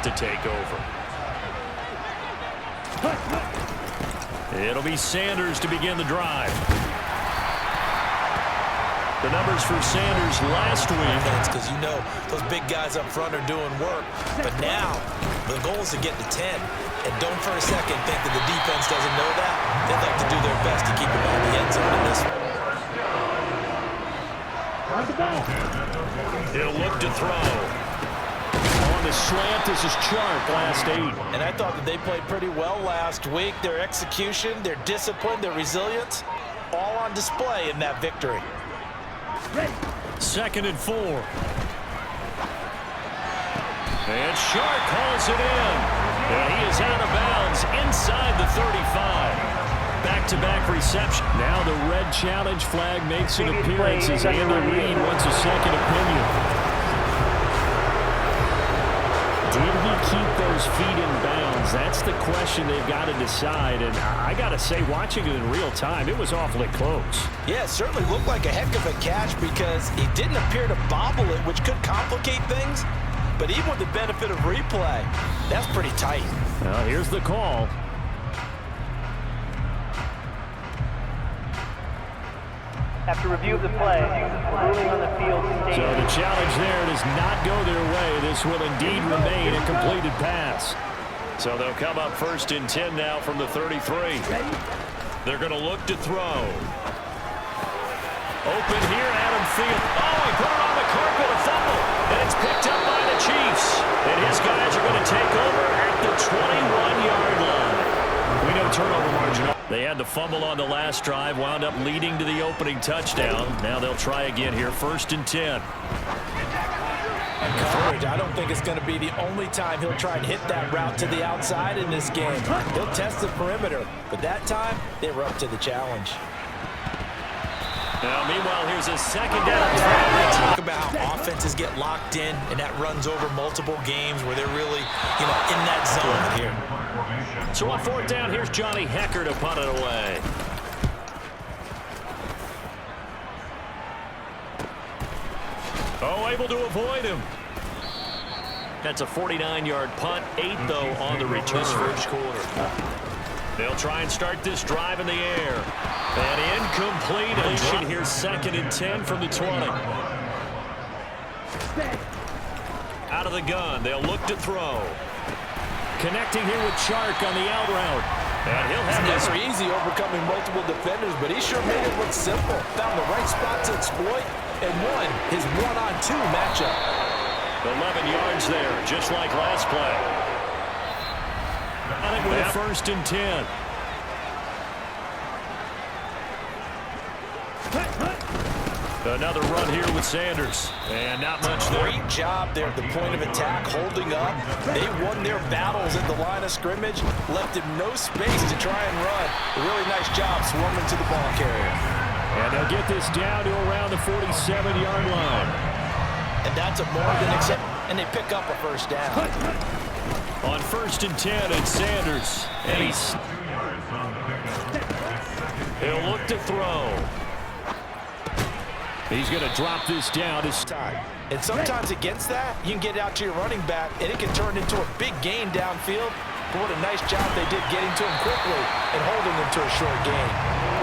to take over. It'll be Sanders to begin the drive. The numbers for Sanders last week. Because you know those big guys up front are doing work. But now the goal is to get to 10. And don't for a second think that the defense doesn't know that. They'd like to do their best to keep him out of the end zone in this one. He'll look to throw. On the slant, this is Chark, last 8. And I thought that they played pretty well last week. Their execution, their discipline, their resilience, all on display in that victory. 2nd and 4. And Chark hauls it in. And he is out of bounds inside the 35. Back-to-back reception. Now the red challenge flag makes an appearance as Andy Reid wants a second opinion. Did he keep those feet in bounds? That's the question they've got to decide. And I got to say, watching it in real time, it was awfully close. Yeah, it certainly looked like a heck of a catch because he didn't appear to bobble it, which could complicate things. But even with the benefit of replay, that's pretty tight. Now here's the call. After review of the play, ruling on the field stated. So the challenge there does not go their way. This will indeed remain a completed pass. So they'll come up 1st and 10 now from the 33. They're going to look to throw. Open here, Adam Thielen. Oh, he put it on the carpet, a fumble. And it's picked up by the Chiefs. And his guys are going to take over at the 21-yard line. We know turnover margin. They had the fumble on the last drive, wound up leading to the opening touchdown. Now they'll try again here, 1st and 10. Coverage, I don't think it's going to be the only time he'll try and hit that route to the outside in this game. He'll test the perimeter, but that time they were up to the challenge. Now, meanwhile, here's a 2nd down. Talk about how offenses get locked in, and that runs over multiple games where they're really, in that zone here. So on 4th down, here's Johnny Hecker to punt it away. Oh, able to avoid him. That's a 49-yard punt, 8 though on the return. First quarter. They'll try and start this drive in the air. And incomplete. Here's 2nd and 10 from the 20. Out of the gun, they'll look to throw. Connecting here with Chark on the out route. And he'll have this. Never easy overcoming multiple defenders, but he sure made it look simple. Found the right spot to exploit and won his 1-on-2 matchup. 11 yards there, just like last play. On it with 1st and 10. Another run here with Sanders. And not much there. Great job there at the point of attack, holding up. They won their battles at the line of scrimmage, left him no space to try and run. A really nice job swarming to the ball carrier. And they'll get this down to around the 47-yard line. And that's a more than acceptable. And they pick up a 1st down. On 1st and 10, it's Sanders. And he'll look to throw. He's going to drop this down this time. And sometimes against that, you can get out to your running back, and it can turn into a big gain downfield. But what a nice job they did getting to him quickly and holding him to a short gain.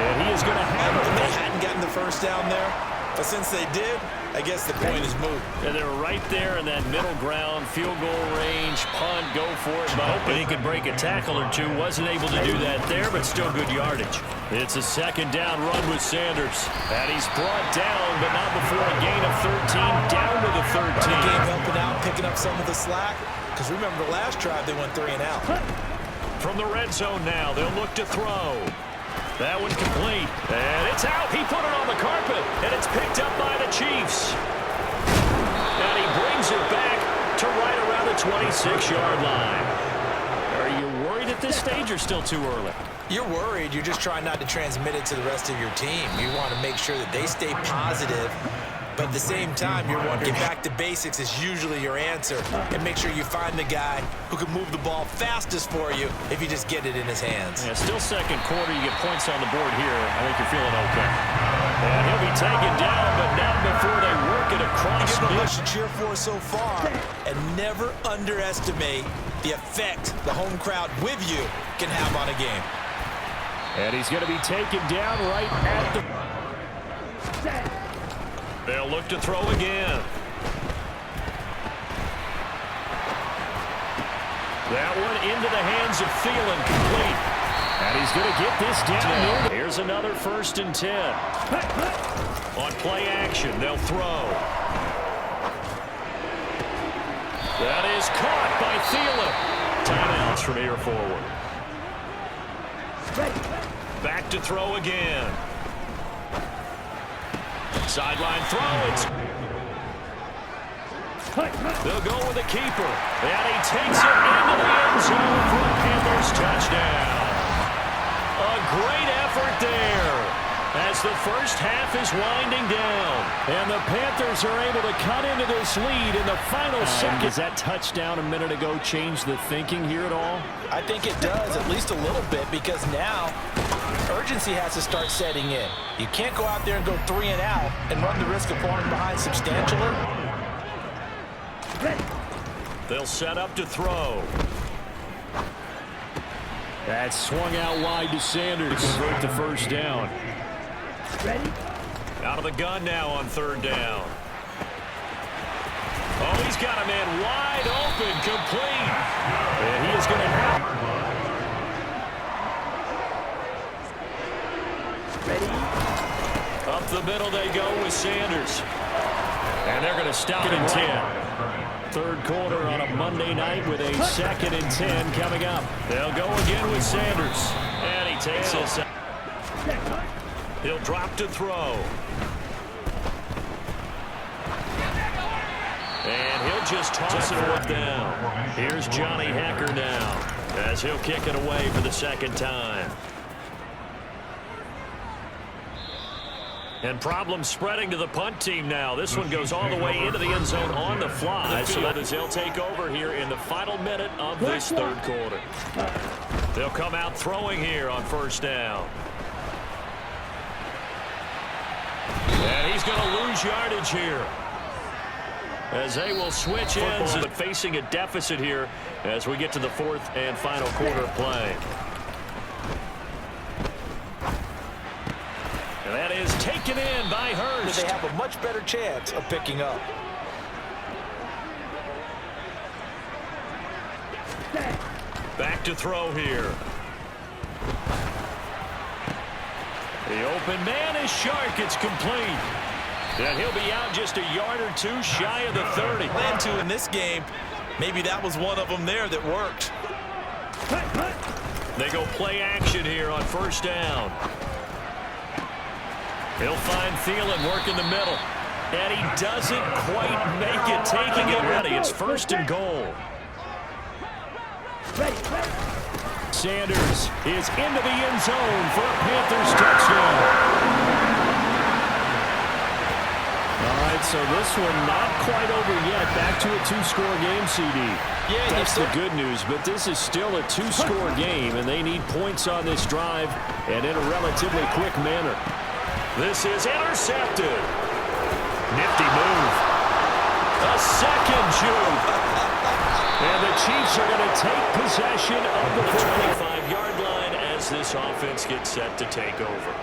And he is going to have it. They hadn't gotten the 1st down there, but since they did, I guess the point is moved. And they're right there in that middle ground, field goal range, punt, go for it. But hoping he could break a tackle or two. Wasn't able to do that there, but still good yardage. It's a 2nd down run with Sanders. And he's brought down, but not before a gain of 13, down to the 13. The game helping out, picking up some of the slack. Because remember, the last drive, they went 3 and out. From the red zone now, they'll look to throw. That one complete. And it's out. He put it on the carpet. And it's picked up by the Chiefs. And he brings it back to right around the 26-yard line. Are you worried at this stage or still too early? You're worried. You're just trying not to transmit it to the rest of your team. You want to make sure that they stay positive. But at the same time, you're wondering, get back to basics is usually your answer. And make sure you find the guy who can move the ball fastest for you if you just get it in his hands. Yeah, still 2nd quarter. You get points on the board here. I think you're feeling okay. And he'll be taken down, but not before they work it across. Give them much to cheer for so far, and never underestimate the effect the home crowd with you can have on a game. And he's going to be taken down right at the... They'll look to throw again. That one into the hands of Thielen, complete. And he's going to get this down. Here's another 1st and 10. On play action, they'll throw. That is caught by Thielen. Timeouts from here forward. Back to throw again. Sideline throw. It's... They'll go with the keeper. And he takes it into the end zone for a Panthers touchdown. A great effort there as the first half is winding down. And the Panthers are able to cut into this lead in the final second. Does that touchdown a minute ago change the thinking here at all? I think it does, at least a little bit, because now urgency has to start setting in. You can't go out there and go 3 and out and run the risk of falling behind substantially. They'll set up to throw. That swung out wide to Sanders to convert the first down. Out of the gun now on 3rd down. Oh, he's got a man wide open, complete. And he is going to have... Up the middle they go with Sanders. And they're going to stop it in 10. 3rd quarter on a Monday night with a 2nd and 10 coming up. They'll go again with Sanders. And he takes it. He'll drop to throw. And he'll just toss it down. Here's Johnny Hecker now as he'll kick it away for the 2nd time. And problems spreading to the punt team now. This one goes all the way into the end zone on the fly. So that is he'll take over here in the final minute of this 3rd quarter. They'll come out throwing here on 1st down. And he's going to lose yardage here as they will switch ends, but facing a deficit here as we get to the 4th and final quarter of play. And that is taken in by Hurst. They have a much better chance of picking up. Back to throw here. The open man is Shark. It's complete. And he'll be out just a yard or 2 shy of the 30. Plan to in this game. Maybe that was one of them there that worked. They go play action here on 1st down. He'll find Thielen working the middle. And he doesn't quite make it, taking it ready. It's 1st and goal. Sanders is into the end zone for a Panthers touchdown. All right, so this one not quite over yet. Back to a 2-score game, CD. Yeah, that's the good news, but this is still a 2-score game, and they need points on this drive and in a relatively quick manner. This is intercepted. Nifty move. A second juke. And the Chiefs are going to take possession of the 25-yard line as this offense gets set to take over.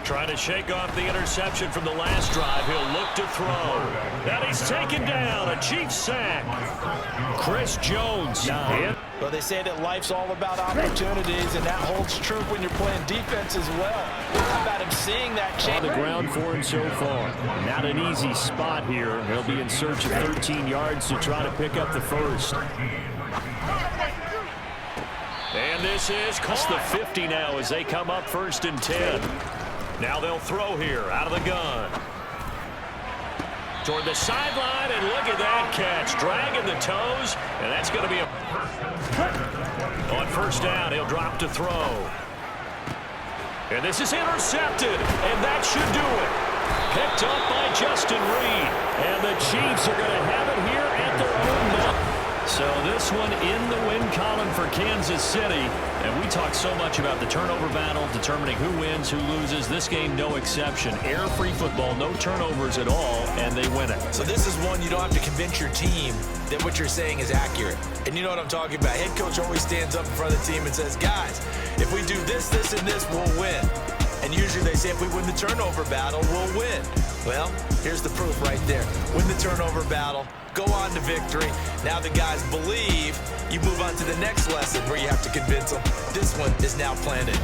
Trying to shake off the interception from the last drive. He'll look to throw. And he's taken down. A Chiefs sack. Chris Jones. Well, they say that life's all about opportunities, and that holds true when you're playing defense as well. How about him seeing that change? On the ground for him so far. Not an easy spot here. He'll be in search of 13 yards to try to pick up the first. And this is close to 50 now as they come up 1st and 10. Now they'll throw here out of the gun. Toward the sideline, and look at that catch. Dragging the toes, and that's going to be a... On 1st down, he'll drop to throw. And this is intercepted, and that should do it. Picked up by Justin Reed. And the Chiefs are going to have it here at their own net. So this one in the win column for Kansas City. And we talk so much about the turnover battle, determining who wins, who loses. This game, no exception. Air-free football, no turnovers at all, and they win it. So this is one you don't have to convince your team that what you're saying is accurate. And you know what I'm talking about. Head coach always stands up in front of the team and says, guys, if we do this, this, and this, we'll win. And usually they say if we win the turnover battle, we'll win. Well, here's the proof right there. Win the turnover battle, go on to victory. Now the guys believe. You move on to the next lesson where you have to convince them. This one is now planted.